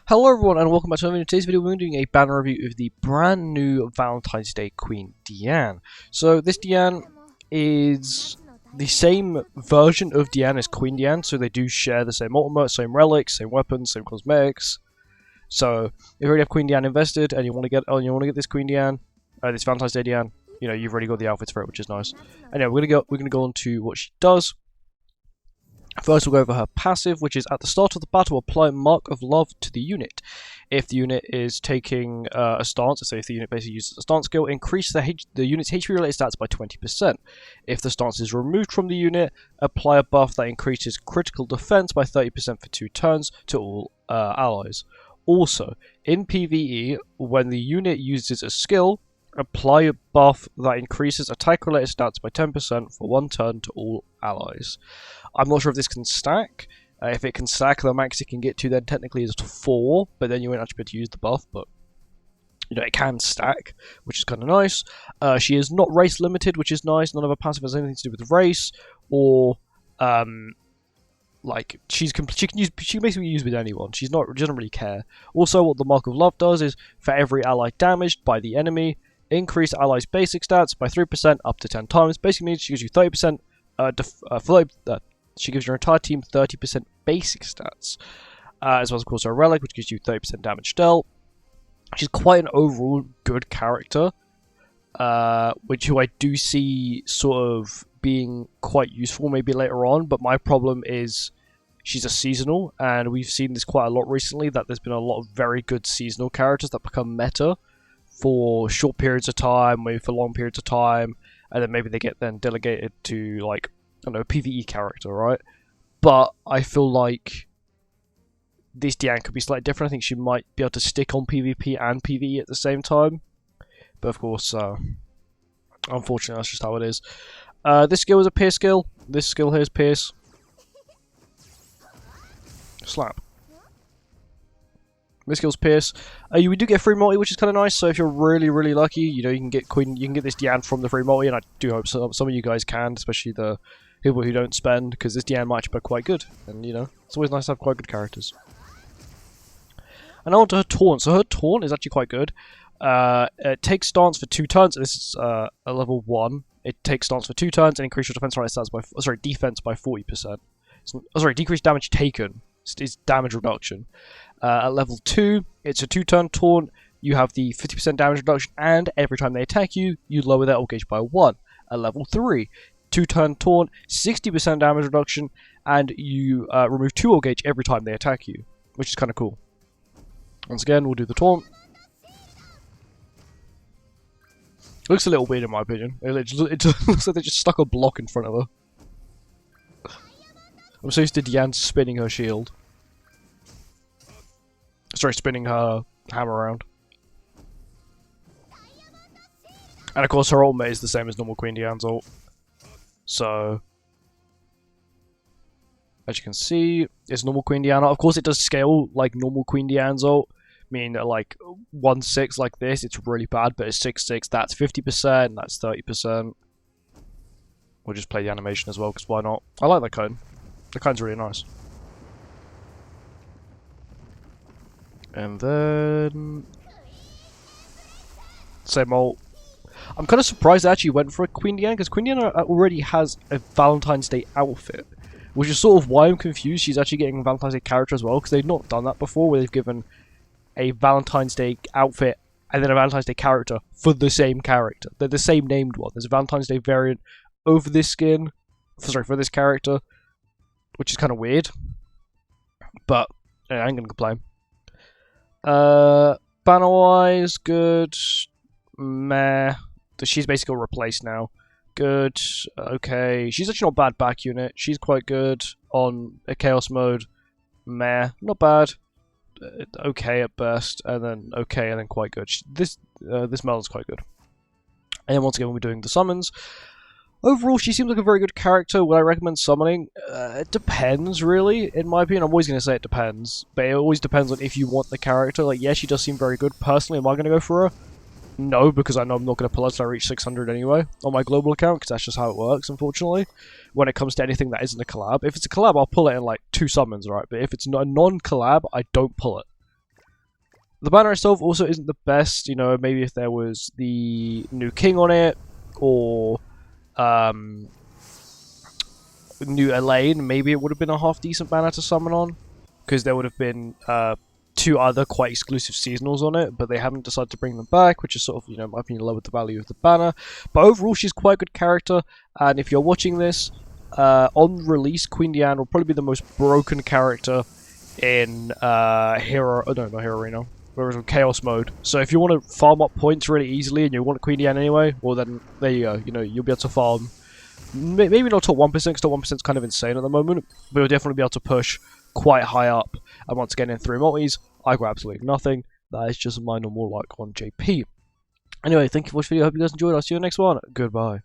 Hello everyone and welcome back to another video. In today's video we're doing a banner review of the brand new Valentine's Day Queen Diane. So this Diane is the same version of Diane as Queen Diane, so they do share the same ultimate, same relics, same weapons, same cosmetics. So if you already have Queen Diane invested and you want to get this Queen Diane, this Valentine's Day Diane, you know, you've already got the outfits for it, which is nice. Anyway, we're gonna go on to what she does. First, we'll go over her passive, which is at the start of the battle, apply Mark of Love to the unit. If the unit is taking a stance, so if the unit basically uses a stance skill, increase the unit's HP related stats by 20%. If the stance is removed from the unit, apply a buff that increases critical defense by 30% for 2 turns to all allies. Also, in PvE, when the unit uses a skill, apply a buff that increases attack related stats by 10% for 1 turn to all allies. I'm not sure if this can stack. If it can stack, the max it can get to then technically is 4, but then you won't actually be able to use the buff, but you know, it can stack, which is kind of nice. She is not race limited, which is nice. None of her passive has anything to do with race, or like she can basically use with anyone. She doesn't really care. Also, what the Mark of Love does is for every ally damaged by the enemy, increase allies' basic stats by 3% up to 10 times. Basically means she gives you 30%. She gives your entire team 30% basic stats, as well as, of course, her relic, which gives you 30% damage dealt. She's quite an overall good character, who I do see sort of being quite useful maybe later on, but my problem is she's a seasonal, and we've seen this quite a lot recently, that there's been a lot of very good seasonal characters that become meta for short periods of time, maybe for long periods of time, and then maybe they get then delegated to, like, I don't know, a PvE character, right? But I feel like this Diane could be slightly different. I think she might be able to stick on PvP and PvE at the same time. But of course, unfortunately, that's just how it is. This skill is a Pierce skill. This skill here is Pierce. Slap. This skill's Pierce. We do get free multi, which is kind of nice. So if you're really, really lucky, you know, you can get this Diane from the free multi, and I do hope some of you guys can, especially the people who don't spend, because this Diane might be quite good, and you know, it's always nice to have quite good characters. And now on to her taunt. So her taunt is actually quite good. It takes stance for 2 turns. This is a level 1. It takes stance for 2 turns and increases your defense stats by defense by 40%. Decrease damage taken. It's damage reduction. At level 2, it's a 2-turn taunt. You have the 50% damage reduction, and every time they attack you, you lower their ult gauge by 1. At level 3, 2-turn taunt, 60% damage reduction, and you remove 2 ult gauge every time they attack you, which is kind of cool. Once again, we'll do the taunt. Looks a little weird in my opinion. It looks like they just stuck a block in front of her. I'm so used to Diane spinning her shield. Sorry, spinning her hammer around. And of course her ultimate is the same as normal Queen Diane's ult. So, as you can see, it's normal Queen Diane. Of course it does scale like normal Queen Diane's ult. Meaning that like 1/6 like this, it's really bad, but it's 6/6, that's 50%, that's 30%. We'll just play the animation as well, because why not? I like that cone. The cone's really nice. And then same ult. I'm kind of surprised they actually went for a Queen Diane, because Queen Diane already has a Valentine's Day outfit, which is sort of why I'm confused she's actually getting a Valentine's Day character as well, because they've not done that before, where they've given a Valentine's Day outfit and then a Valentine's Day character for the same character. They're the same named one. There's a Valentine's Day variant over this skin, for this character, which is kind of weird, but yeah, I ain't gonna complain. Banner wise, good. Meh. She's basically replaced now. Good. Okay. She's actually not a bad back unit. She's quite good on a chaos mode. Meh. Not bad. Okay at best, and then okay, and then quite good. This Melon's quite good. And then once again, we'll be doing the summons. Overall, she seems like a very good character. Would I recommend summoning? It depends, really. In my opinion, I'm always going to say it depends, but it always depends on if you want the character. Like, yeah, she does seem very good. Personally, am I going to go for her? No, because I know I'm not going to pull her till I reach 600 anyway on my global account, because that's just how it works, unfortunately, when it comes to anything that isn't a collab. If it's a collab, I'll pull it in like 2 summons, right? But if it's a non-collab, I don't pull it. The banner itself also isn't the best, you know, maybe if there was the new king on it, or new Elaine, maybe it would have been a half decent banner to summon on, because there would have been 2 other quite exclusive seasonals on it, but they haven't decided to bring them back, which is sort of, you know, in my opinion, lowered the value of the banner. But overall, she's quite a good character, and if you're watching this, on release, Queen Diane will probably be the most broken character in Hero, oh no, not Hero Arena, whereas in Chaos mode. So if you want to farm up points really easily and you want Queen Diane anyway, well then, there you go, you know, you'll be able to farm, maybe not top 1%, because top 1% is kind of insane at the moment, but you'll definitely be able to push quite high up. And once again, in 3 multis, I got absolutely nothing. That is just my normal luck on JP. Anyway, thank you for watching the video, I hope you guys enjoyed, I'll see you in the next one, goodbye.